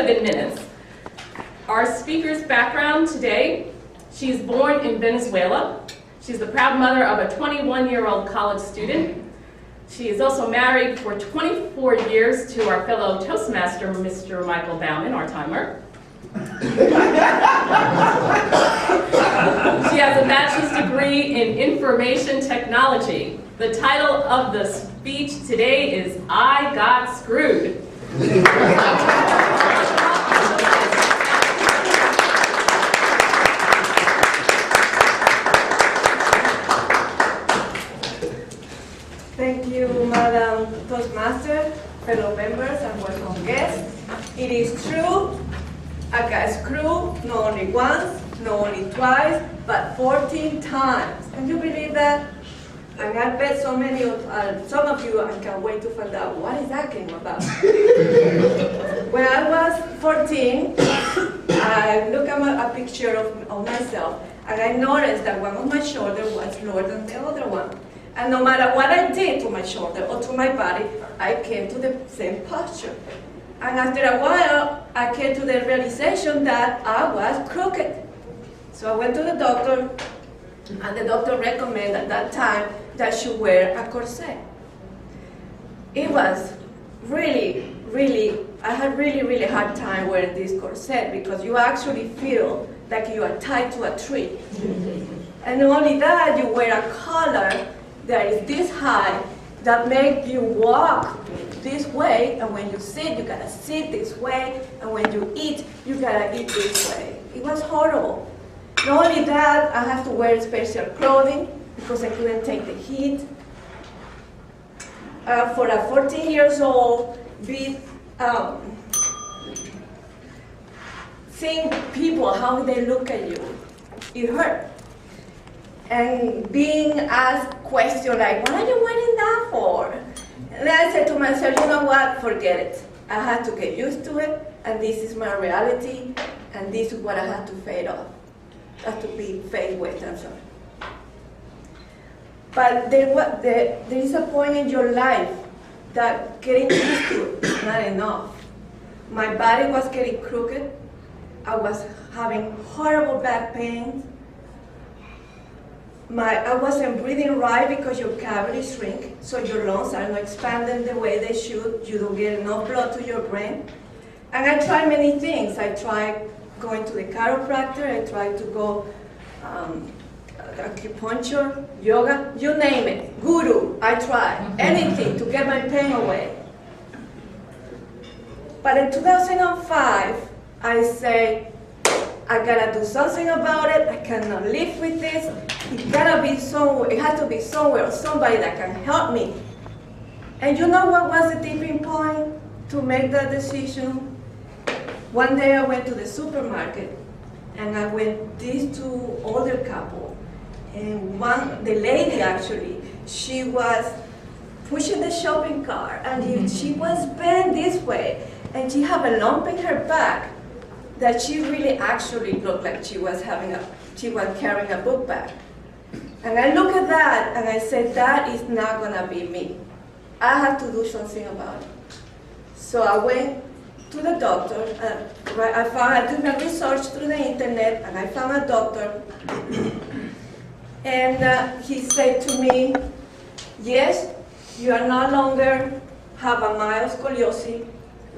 within minutes. Our speaker's background today: she's born in Venezuela. She's the proud mother of a 21-year-old college student. She is also married for 24 years to our fellow Toastmaster, Mr. Michael Bauman, our timer. She has a bachelor's degree in information technology. The title of the speech today is "I Got Screwed." Thank you, Madam Toastmaster, fellow members, and welcome guests. It is true, I got screwed not only once, not only twice, but 14 times. Can you believe that? And I bet some of you, I can't wait to find out what is that game about. When I was 14, I looked at a picture of myself, and I noticed that one of my shoulders was lower than the other one. And no matter what I did to my shoulder or to my body, I came to the same posture. And after a while, I came to the realization that I was crooked. So I went to the doctor, and the doctor recommended at that time that I should wear a corset. It was really, I had really hard time wearing this corset because you actually feel like you are tied to a tree. And not only that, you wear a collar that is this high that makes you walk this way, and when you sit, you gotta sit this way, and when you eat, you gotta eat this way. It was horrible. Not only that, I have to wear special clothing because I couldn't take the heat. For a 14 years old, seeing people, how they look at you, it hurt. And being asked questions like, what are you wearing that for? And I said to myself, you know what, forget it. I had to get used to it, and this is my reality, and this is what I had to fade off. I have to be faced with, I'm sorry. But there is a point in your life that getting used to it is not enough. My body was getting crooked. I was having horrible back pain. I wasn't breathing right because your cavities shrink, so your lungs are not expanding the way they should. You don't get enough blood to your brain. And I tried many things. I tried going to the chiropractor. I tried to go acupuncture, yoga, you name it, guru. I tried anything to get my pain away. But in 2005, I say, I gotta do something about it. I cannot live with this. It gotta be somewhere. It has to be somewhere, somebody that can help me. And you know what was the tipping point to make that decision? One day I went to the supermarket, and I went these two older couple, and the lady actually, she was pushing the shopping cart, and she was bent this way, and she had a lump in her back that she really actually looked like she was carrying a book bag. And I look at that and I said, that is not gonna be me. I have to do something about it. So I went to the doctor, I did my research through the internet, and I found a doctor, and he said to me, yes, you are no longer have a mild scoliosis,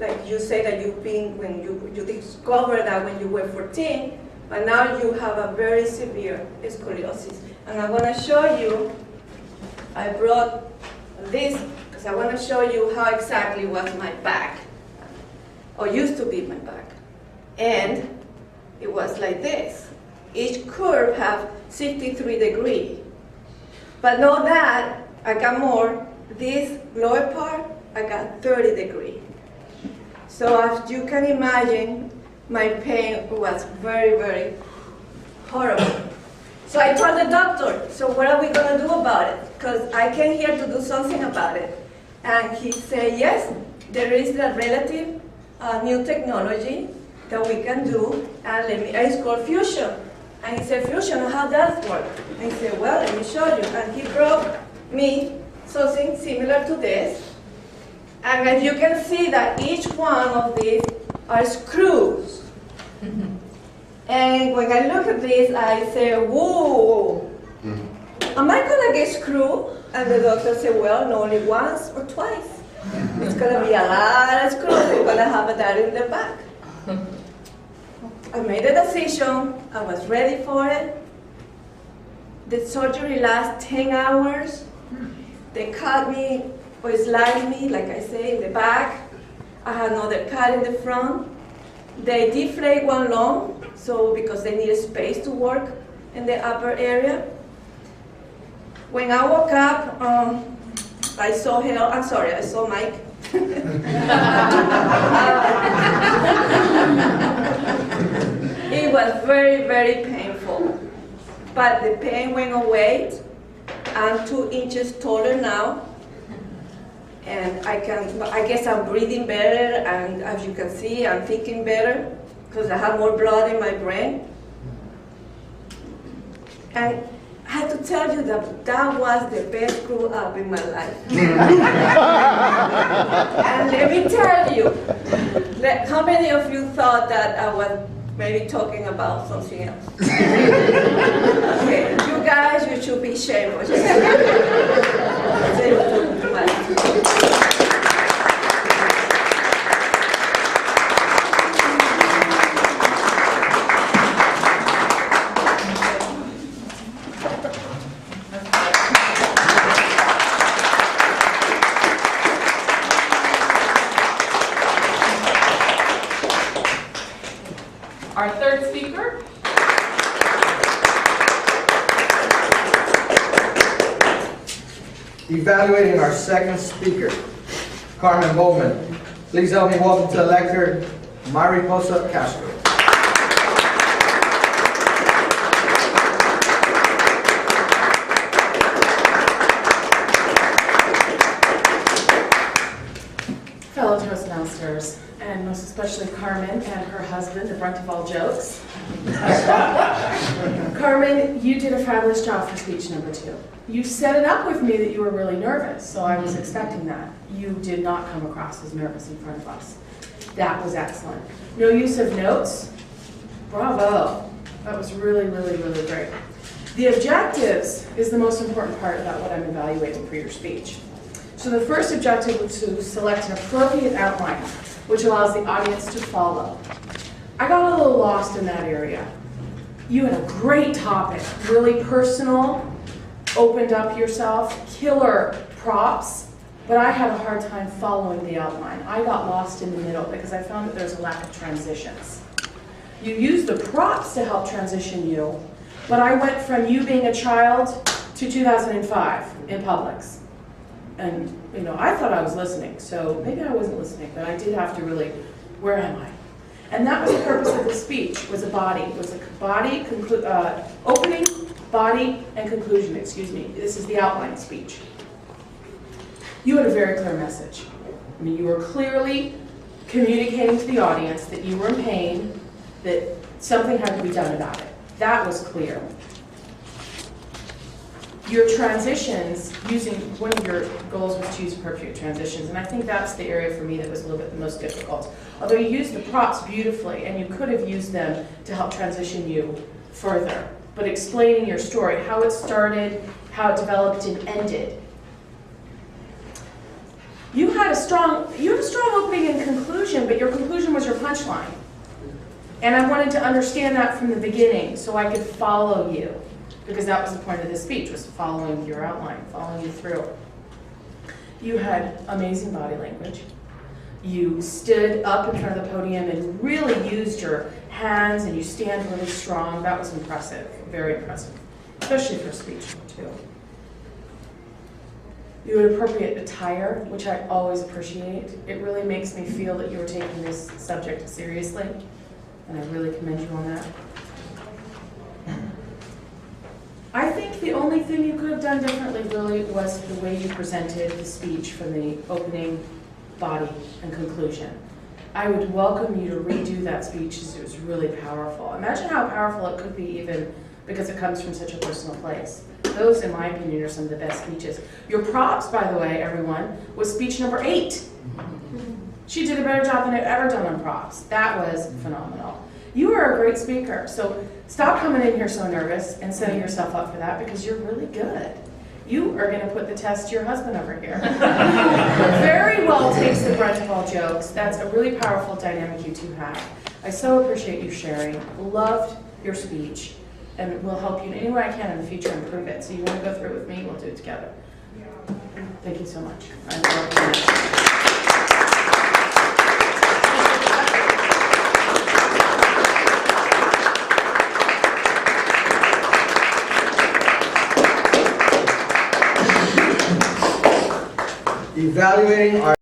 like you say that you've been, when you discovered that when you were 14, but now you have a very severe scoliosis. And I'm going to show you, I brought this, because I want to show you how exactly was my back, or used to be my back. And it was like this. Each curve have 63 degrees. But know that, I got more. This lower part, I got 30 degrees. So as you can imagine, my pain was very horrible. So I told the doctor, so what are we going to do about it? Because I came here to do something about it. And he said, yes, there is a relative new technology that we can do, and it's called fusion. And he said, fusion, how does it work? And he said, well, let me show you. And he brought me something similar to this. And as you can see that each one of these are screws. And when I look at this, I say, whoa, am I gonna get screwed? And the doctor said, well, no, only once or twice. It's gonna be a lot of screws. We're gonna have that in the back. I made a decision. I was ready for it. The surgery lasted 10 hours. They cut me or sliced me, like I say, in the back. I had another cut in the front. They deflate one lung, so because they needed space to work in the upper area. When I woke up, I saw him. I'm sorry, I saw Mike. It was very, very painful, but the pain went away. I'm 2 inches taller now, and I guess I'm breathing better, and as you can see, I'm thinking better because I have more blood in my brain. And I have to tell you that that was the best screw up in my life. And let me tell you, how many of you thought that I was maybe talking about something else? Okay, you guys, you should be ashamed of yourself. Our third speaker. Evaluating our second speaker, Carmen Bauman. Please help me welcome to the lecture, Mariposa Castro. Fellow Toastmasters, and most especially Carmen and her husband, the brunt of all jokes. Carmen, you did a fabulous job for speech number 2. You set it up with me that you were really nervous, so I was expecting that. You did not come across as nervous in front of us. That was excellent. No use of notes. Bravo. That was really, really, really great. The objectives is the most important part about what I'm evaluating for your speech. So the first objective was to select an appropriate outline, which allows the audience to follow. I got a little lost in that area. You had a great topic, really personal, opened up yourself, killer props, but I had a hard time following the outline. I got lost in the middle because I found that there's a lack of transitions. You used the props to help transition you, but I went from you being a child to 2005 in Publix. And, I thought I was listening, so maybe I wasn't listening, but I did have to really, where am I? And that was the purpose of the speech, was a body. It was a body, opening, body, and conclusion, excuse me. This is the outline speech. You had a very clear message. You were clearly communicating to the audience that you were in pain, that something had to be done about it. That was clear. Your transitions, one of your goals was to use appropriate transitions, and I think that's the area for me that was a little bit the most difficult. Although you used the props beautifully, and you could have used them to help transition you further, but explaining your story, how it started, how it developed and ended. You had a strong opening and conclusion, but your conclusion was your punchline. And I wanted to understand that from the beginning so I could follow you. Because that was the point of this speech, was following your outline, following you through. You had amazing body language. You stood up in front of the podium and really used your hands, and you stand really strong. That was impressive, very impressive, especially for speech too. You had appropriate attire, which I always appreciate. It really makes me feel that you were taking this subject seriously, and I really commend you on that. I think the only thing you could have done differently really was the way you presented the speech from the opening, body, and conclusion. I would welcome you to redo that speech because it was really powerful. Imagine how powerful it could be even because it comes from such a personal place. Those, in my opinion, are some of the best speeches. Your props, by the way, everyone, was speech number 8. She did a better job than I've ever done on props. That was phenomenal. You are a great speaker, so stop coming in here so nervous and setting yourself up for that because you're really good. You are going to put the test to your husband over here. Very well takes the brunt of all jokes. That's a really powerful dynamic you two have. I so appreciate you sharing. Loved your speech, and will help you in any way I can in the future improve it. So you want to go through it with me, we'll do it together. Thank you so much. I love you. Evaluating our